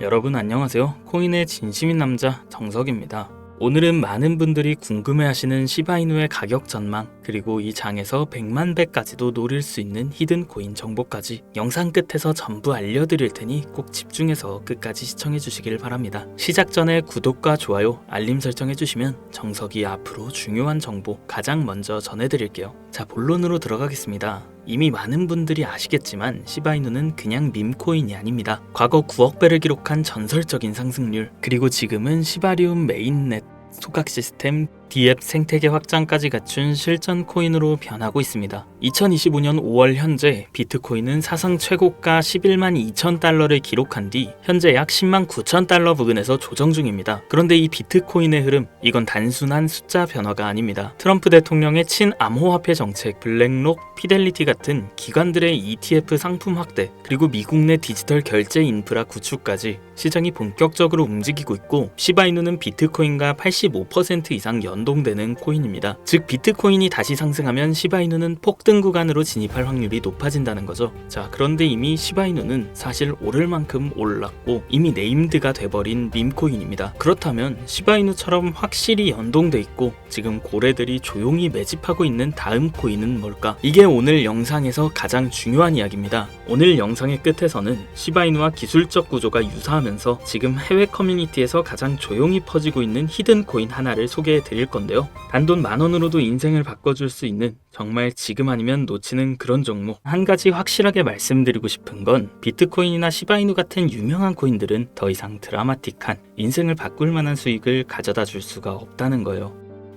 여러분 안녕하세요. 코인의 진심인 남자 정석입니다. 오늘은 많은 분들이 궁금해하시는 시바이누의 가격 전망, 그리고 이 장에서 100만 배까지도 노릴 수 있는 히든 코인 정보까지 영상 끝에서 전부 알려드릴 테니 꼭 집중해서 끝까지 시청해 주시길 바랍니다. 시작 전에 구독과 좋아요, 알림 설정해 주시면 정석이 앞으로 중요한 정보 가장 먼저 전해드릴게요. 자, 본론으로 들어가겠습니다. 이미 많은 분들이 아시겠지만 시바이누는 그냥 밈코인이 아닙니다. 과거 9억 배를 기록한 전설적인 상승률, 그리고 지금은 시바리움 메인넷 소각 시스템, D앱 생태계 확장까지 갖춘 실전 코인으로 변하고 있습니다. 2025년 5월 현재 비트코인은 사상 최고가 11만 2천 달러를 기록한 뒤 현재 약 10만 9천 달러 부근에서 조정 중입니다. 그런데 이 비트코인의 흐름, 이건 단순한 숫자 변화가 아닙니다. 트럼프 대통령의 친암호화폐 정책, 블랙록, 피델리티 같은 기관들의 ETF 상품 확대, 그리고 미국 내 디지털 결제 인프라 구축까지 시장이 본격적으로 움직이고 있고, 시바이누는 비트코인과 85% 이상 연동되는 코인입니다. 즉 비트코인이 다시 상승하면 시바이누는 폭등 구간으로 진입할 확률이 높아진다는 거죠. 자, 그런데 이미 시바이누는 사실 오를 만큼 올랐고 이미 네임드가 돼버린 밈코인입니다. 그렇다면 시바이누처럼 확실히 연동돼 있고 지금 고래들이 조용히 매집하고 있는 다음 코인은 뭘까? 이게 오늘 영상에서 가장 중요한 이야기입니다. 오늘 영상의 끝에서는 시바이누와 기술적 구조가 유사하면서 지금 해외 커뮤니티에서 가장 조용히 퍼지고 있는 히든 코인 하나를 소개해 드릴 건데요. 단돈 10,000원으로도 인생을 바꿔줄 수 있는, 정말 지금 아니면 놓치는 그런 종목. 한 가지 확실하게 말씀드리고 싶은 건 비트코인이나 시바이누 같은 유명한 코인들은 더 이상 드라마틱한, 인생을 바꿀 만한 수익을 가져다 줄 수가 없다는 거예요.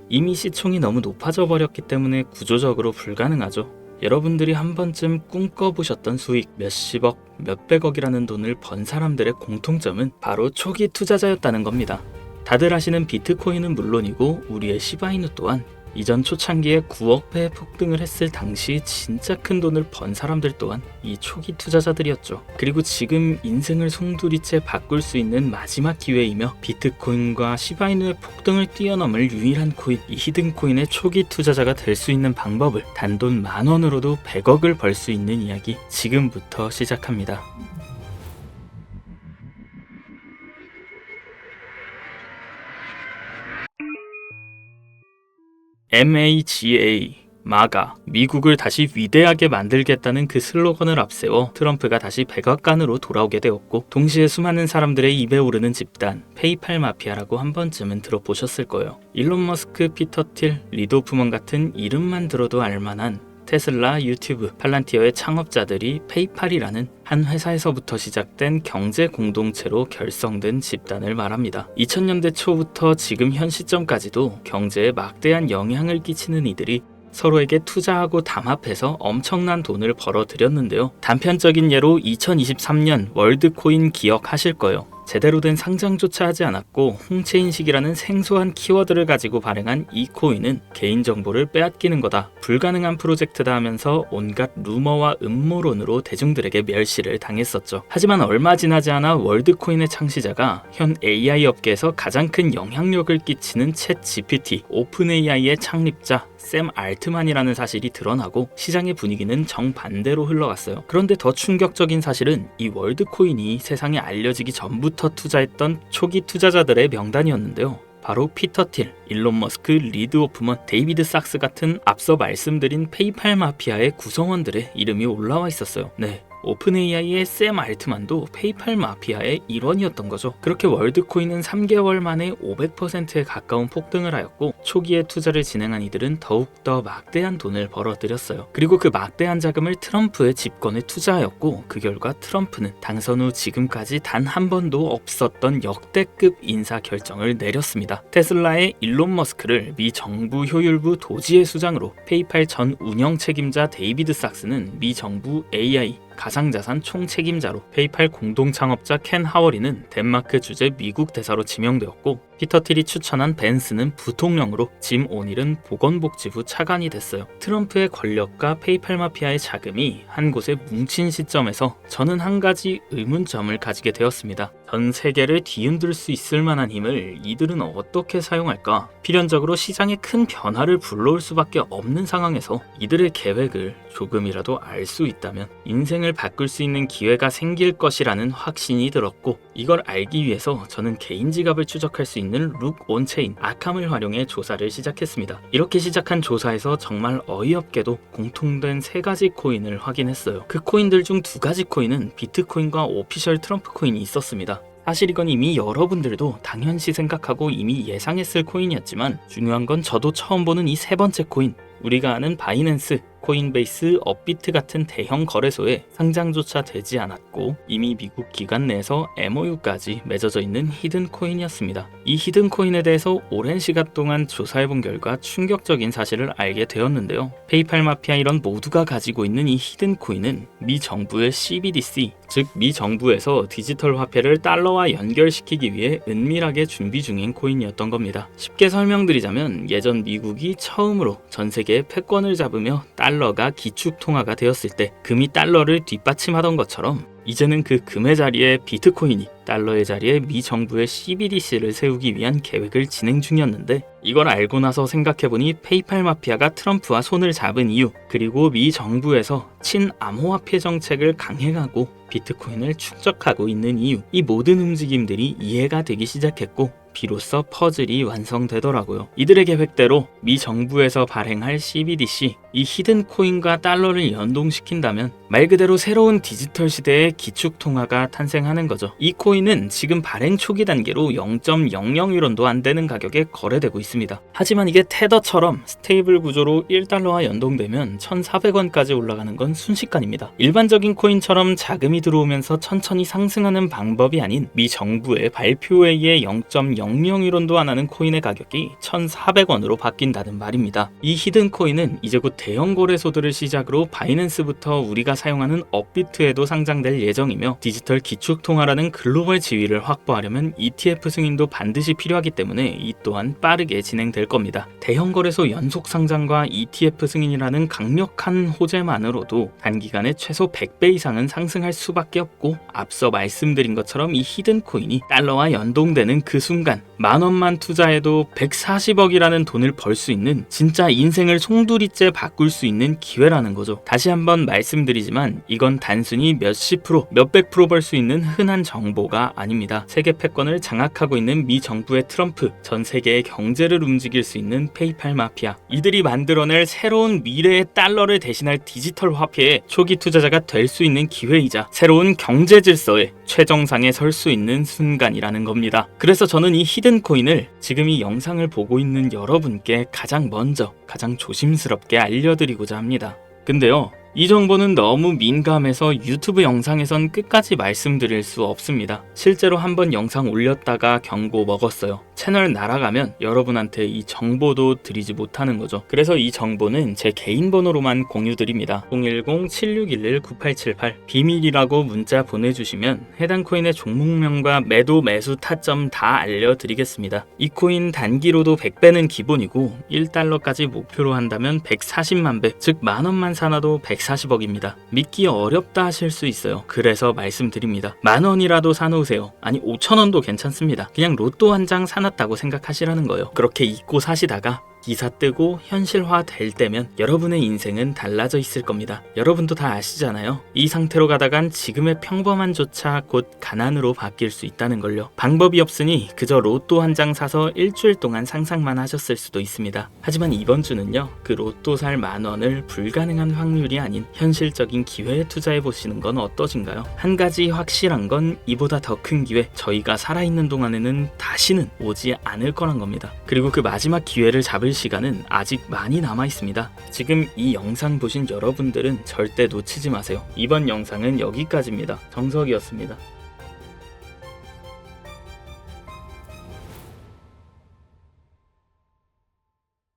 이미 시총이 너무 높아져 버렸기 때문에 구조적으로 불가능하죠. 여러분들이 한 번쯤 꿈꿔보셨던 수익, 몇십억, 몇백억이라는 돈을 번 사람들의 공통점은 바로 초기 투자자였다는 겁니다. 다들 아시는 비트코인은 물론이고 우리의 시바이누 또한 이전 초창기에 9억 배의 폭등을 했을 당시 진짜 큰 돈을 번 사람들 또한 이 초기 투자자들이었죠. 그리고 지금 인생을 송두리째 바꿀 수 있는 마지막 기회이며 비트코인과 시바이누의 폭등을 뛰어넘을 유일한 코인, 이 히든코인의 초기 투자자가 될 수 있는 방법을 단돈 10,000원으로도 100억을 벌 수 있는 이야기 지금부터 시작합니다. MAGA, 미국을 다시 위대하게 만들겠다는 그 슬로건을 앞세워 트럼프가 다시 백악관으로 돌아오게 되었고, 동시에 수많은 사람들의 입에 오르는 집단, 페이팔 마피아라고 한 번쯤은 들어보셨을 거예요. 일론 머스크, 피터 틸, 리드 호프먼 같은 이름만 들어도 알만한 테슬라, 유튜브, 팔란티어의 창업자들이 페이팔이라는 한 회사에서부터 시작된 경제 공동체로 결성된 집단을 말합니다. 2000년대 초부터 지금 현 시점까지도 경제에 막대한 영향을 끼치는 이들이 서로에게 투자하고 담합해서 엄청난 돈을 벌어들였는데요. 단편적인 예로 2023년 월드코인 기억하실 거예요. 제대로 된 상장조차 하지 않았고 홍채인식이라는 생소한 키워드를 가지고 발행한 이 코인은 개인정보를 빼앗기는 거다, 불가능한 프로젝트다 하면서 온갖 루머와 음모론으로 대중들에게 멸시를 당했었죠. 하지만 얼마 지나지 않아 월드코인의 창시자가 현 AI 업계에서 가장 큰 영향력을 끼치는 챗 GPT, 오픈 AI의 창립자 샘 알트만이라는 사실이 드러나고 시장의 분위기는 정반대로 흘러갔어요. 그런데 더 충격적인 사실은 이 월드코인이 세상에 알려지기 전부터 투자했던 초기 투자자들의 명단이었는데요. 바로 피터 틸, 일론 머스크, 리드 호프먼, 데이비드 sak스 같은 앞서 말씀드린 페이팔 마피아의 구성원들의 이름이 올라와 있었어요. 네, 오픈 AI의 샘 알트만도 페이팔 마피아의 일원이었던 거죠. 그렇게 월드코인은 3개월 만에 500%에 가까운 폭등을 하였고, 초기에 투자를 진행한 이들은 더욱더 막대한 돈을 벌어들였어요. 그리고 그 막대한 자금을 트럼프의 집권에 투자하였고, 그 결과 트럼프는 당선 후 지금까지 단 한 번도 없었던 역대급 인사 결정을 내렸습니다. 테슬라의 일론 머스크를 미 정부 효율부 도지회 수장으로, 페이팔 전 운영 책임자 데이비드 sak스는 미 정부 AI 가상자산 총책임자로, 페이팔 공동창업자 켄 하워리는 덴마크 주재 미국 대사로 지명되었고, 피터 틸이 추천한 벤스는 부통령으로, 짐 오닐은 보건복지부 차관이 됐어요. 트럼프의 권력과 페이팔 마피아의 자금이 한 곳에 뭉친 시점에서 저는 한 가지 의문점을 가지게 되었습니다. 전 세계를 뒤흔들 수 있을 만한 힘을 이들은 어떻게 사용할까? 필연적으로 시장에 큰 변화를 불러올 수밖에 없는 상황에서 이들의 계획을 조금이라도 알 수 있다면 인생을 바꿀 수 있는 기회가 생길 것이라는 확신이 들었고, 이걸 알기 위해서 저는 개인 지갑을 추적할 수 있는 룩 온체인 아캄을 활용해 조사를 시작했습니다. 이렇게 시작한 조사에서 정말 어이없게도 공통된 3가지 코인을 확인했어요. 그 코인들 중 2가지 코인은 비트코인과 오피셜 트럼프 코인이 있었습니다. 사실 이건 이미 여러분들도 당연시 생각하고 이미 예상했을 코인이었지만 중요한 건 저도 처음 보는 이 3번째 코인, 우리가 아는 바이낸스, 코인베이스, 업비트 같은 대형 거래소에 상장조차 되지 않았고 이미 미국 기관 내에서 MOU까지 맺어져 있는 히든 코인이었습니다. 이 히든 코인에 대해서 오랜 시간 동안 조사해본 결과 충격적인 사실을 알게 되었는데요. 페이팔 마피아 이런 모두가 가지고 있는 이 히든 코인은 미 정부의 CBDC, 즉 미 정부에서 디지털 화폐를 달러와 연결시키기 위해 은밀하게 준비 중인 코인이었던 겁니다. 쉽게 설명드리자면 예전 미국이 처음으로 전 세계의 패권을 잡으며 달러가 기축통화가 되었을 때 금이 달러를 뒷받침하던 것처럼 이제는 그 금의 자리에 비트코인이 달러의 자리에 미 정부의 CBDC를 세우기 위한 계획을 진행 중이었는데 이걸 알고 나서 생각해보니 페이팔 마피아가 트럼프와 손을 잡은 이유, 그리고 미 정부에서 친암호화폐 정책을 강행하고 비트코인을 축적하고 있는 이유, 이 모든 움직임들이 이해가 되기 시작했고 비로소 퍼즐이 완성되더라고요. 이들의 계획대로 미 정부에서 발행할 CBDC, 이 히든 코인과 달러를 연동시킨다면 말 그대로 새로운 디지털 시대의 기축통화가 탄생하는 거죠. 이 코인은 지금 발행 초기 단계로 0.00유론도 안 되는 가격에 거래되고 있습니다. 하지만 이게 테더처럼 스테이블 구조로 1달러와 연동되면 1,400원까지 올라가는 건 순식간입니다. 일반적인 코인처럼 자금이 들어오면서 천천히 상승하는 방법이 아닌 미 정부의 발표에 의해 0.00유론도 안 하는 코인의 가격이 1,400원으로 바뀐다는 말입니다. 이 히든 코인은 이제 곧 대형 거래소들을 시작으로 바이낸스부터 우리가 사용하는 업비트에도 상장될 예정이며 디지털 기축통화라는 글로벌 지위를 확보하려면 ETF 승인도 반드시 필요하기 때문에 이 또한 빠르게 진행될 겁니다. 대형 거래소 연속 상장과 ETF 승인이라는 강력한 호재만으로도 단기간에 최소 100배 이상은 상승할 수밖에 없고 앞서 말씀드린 것처럼 이 히든 코인이 달러와 연동되는 그 순간 10,000원만 투자해도 140억이라는 돈을 벌 수 있는 진짜 인생을 송두리째 바꿀 수 있는 기회라는 거죠. 다시 한번 말씀드리지만 이건 단순히 몇십 프로, 몇백 프로 벌 수 있는 흔한 정보가 아닙니다. 세계 패권을 장악하고 있는 미 정부의 트럼프, 전 세계의 경제를 움직일 수 있는 페이팔 마피아, 이들이 만들어낼 새로운 미래의 달러를 대신할 디지털 화폐의 초기 투자자가 될 수 있는 기회이자 새로운 경제 질서의 최정상에 설 수 있는 순간이라는 겁니다. 그래서 저는 이 히든 코인을 지금 이 영상을 보고 있는 여러분께 가장 먼저, 가장 조심스럽게 알려드리고자 합니다. 근데요, 이 정보는 너무 민감해서 유튜브 영상에선 끝까지 말씀드릴 수 없습니다. 실제로 한번 영상 올렸다가 경고 먹었어요. 채널 날아가면 여러분한테 이 정보도 드리지 못하는 거죠. 그래서 이 정보는 제 개인 번호로만 공유드립니다. 010-7611-9878 비밀이라고 문자 보내주시면 해당 코인의 종목명과 매도 매수 타점 다 알려드리겠습니다. 이 코인 단기로도 100배는 기본이고 1달러까지 목표로 한다면 140만 배, 즉 10,000원만 사놔도 140억입니다. 믿기 어렵다 하실 수 있어요. 그래서 말씀드립니다. 10,000원이라도 사놓으세요. 아니 5,000원도 괜찮습니다. 그냥 로또 한 장 사놨다고 생각하시라는 거예요. 그렇게 잊고 사시다가 기사 뜨고 현실화 될 때면 여러분의 인생은 달라져 있을 겁니다. 여러분도 다 아시잖아요. 이 상태로 가다간 지금의 평범함조차 곧 가난으로 바뀔 수 있다는 걸요. 방법이 없으니 그저 로또 한 장 사서 일주일 동안 상상만 하셨을 수도 있습니다. 하지만 이번 주는요, 그 로또 살 10,000원을 불가능한 확률이 아닌 현실적인 기회에 투자해 보시는 건 어떠신가요? 한 가지 확실한 건 이보다 더 큰 기회, 저희가 살아있는 동안에는 다시는 오지 않을 거란 겁니다. 그리고 그 마지막 기회를 잡을 시간은 아직 많이 남아 있습니다. 지금 이 영상 보신 여러분들은 절대 놓치지 마세요. 이번 영상은 여기까지입니다. 정석이었습니다.